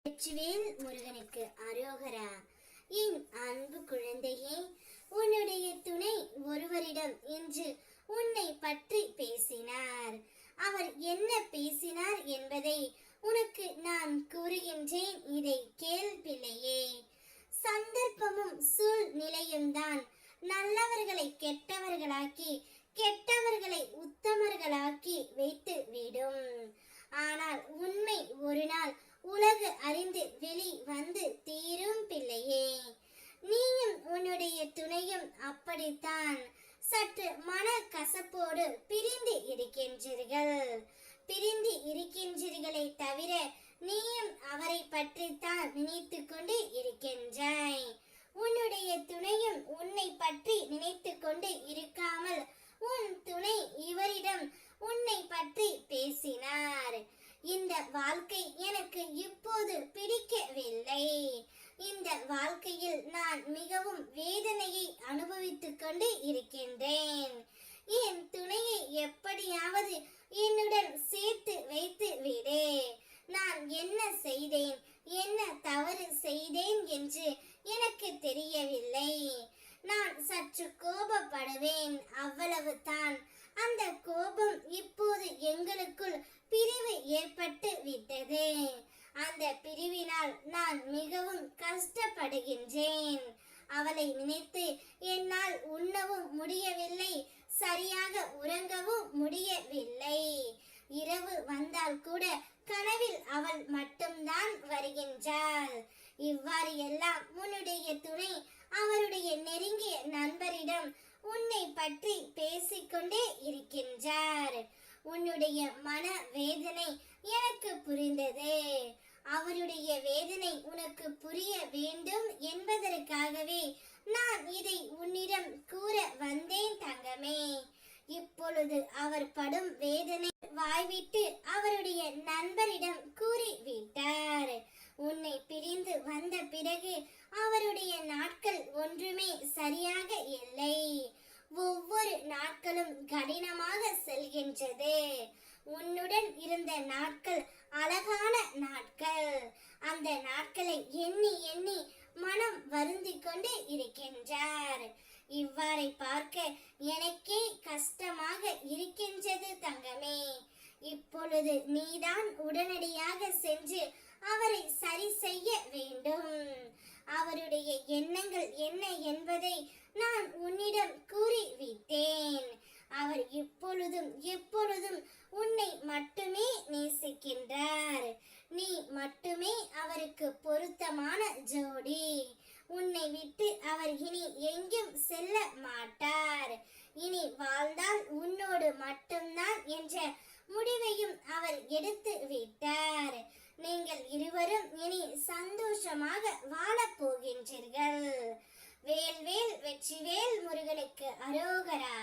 வெற்றிவேல் முருகனுக்கு அரோகரா. என் அன்பு குழந்தையே, உன்னுடைய துணை ஒருவரிடம் இன்று உன்னை பற்றி பேசினார். அவர் என்ன பேசினார் என்பதை உனக்கு நான் கூறுகின்றேன், இதை கேள் பிள்ளையே. சந்தர்ப்பமும் சூழ்நிலையும் தான் நல்லவர்களை கெட்டவர்களாக்கி, கெட்டவர்களை உத்தமர்களாக்கி வைத்து விடும். ஆனால் உண்மை ஒரு நாள் உலகு அறிந்து வெளி வந்து தீரும் பிள்ளையே. நீயும் உன்னுடைய துணையும் அப்படித்தான் சற்று மன கசப்போடு பிரிந்து இருக்கின்றீர்களே தவிர நீயும் அவரை பற்றித்தான் நினைத்து கொண்டு இருக்கின்றாய். உன்னுடைய துணையும் உன்னை பற்றி நினைத்து கொண்டு இருக்காமல் உன் துணை இவரிடம் உன்னை பற்றி பேசினார். இந்த வாழ்க்கை எனக்கு இப்போது பிடிக்கவில்லை. இந்த வாழ்க்கையில் நான் மிகவும் வேதனையை அனுபவித்துக் கொண்டு இருக்கின்றேன். என் துணையை எப்படியாவது என்னுடன் சேர்த்து வைத்து விடு. நான் என்ன செய்தேன், என்ன தவறு செய்தேன் என்று எனக்கு தெரியவில்லை. நான் சற்று கோபப்படுவேன், அவ்வளவுதான். அந்த கோபம் இப்போது எங்களுக்குள் பிரிவு ஏற்பட்டு விட்டது. அந்த பிரிவினால் நான் மிகவும் கஷ்டப்படுகின்றேன். அவளை நினைத்து என்னால் உண்ணவும் முடியவில்லை, சரியாக உறங்கவும் முடியவில்லை. இரவு வந்தால் கூட கனவில் அவள் மட்டும்தான் வருகின்றாள். இவ்வாறு எல்லாம் உன்னுடைய துணை அவருடைய நெருங்கிய நண்பரிடம் உன்னை பற்றி பேசிக்கொண்டே இருக்கின்றார். உன்னுடைய மன வேதனை எனக்கு புரிந்தது. அவருடைய வேதனை உனக்கு புரிய வேண்டும் என்பதற்காகவே நான் இதை உன்னிடம் கூற வந்தேன் தங்கமே. இப்பொழுது அவர் படும் வேதனை வாய்விட்டு அவருடைய நண்பரிடம் கூறிவிட்டார். உன்னை பிரிந்து வந்த பிறகு அவருடைய நாட்கள் ஒன்றுமே சரியாக இல்லை. ஒவ்வொரு நாட்களும் கடினமாக செல்கின்றது. உன்னுடன் இருந்த நாட்கள் அழகான நாட்கள். அந்த நாட்களை எண்ணி எண்ணி மனம் வருந்திக் கொண்டு இருக்கின்றார். இவ்வாறை பார்க்க எனக்கே கஷ்டமாக இருக்கின்றது தங்கமே. இப்பொழுது நீதான் உடனடியாக சென்று அவரை சரி செய்ய வேண்டும். அவருடைய எண்ணங்கள் என்ன என்பதை நான் உன்னிடம் கூறிவிட்டேன். அவர் இப்பொழுதும் எப்பொழுதும் உன்னை மட்டுமே நேசிக்கின்றார். நீ மட்டுமே அவருக்கு பொருத்தமான ஜோடி. உன்னை விட்டு அவர் இனி எங்கும் செல்ல மாட்டார். இனி வாழ்ந்தால் உன்னோடு மட்டும்தான் என்ற முடிவையும் அவர் எடுத்து விட்டார். நீங்கள் இருவரும் இனி சந்தோஷமாக வாழப் போகின்றீர்கள். வேல்வேல் வெற்றிவேல் முருகனுக்கு அரோகரா.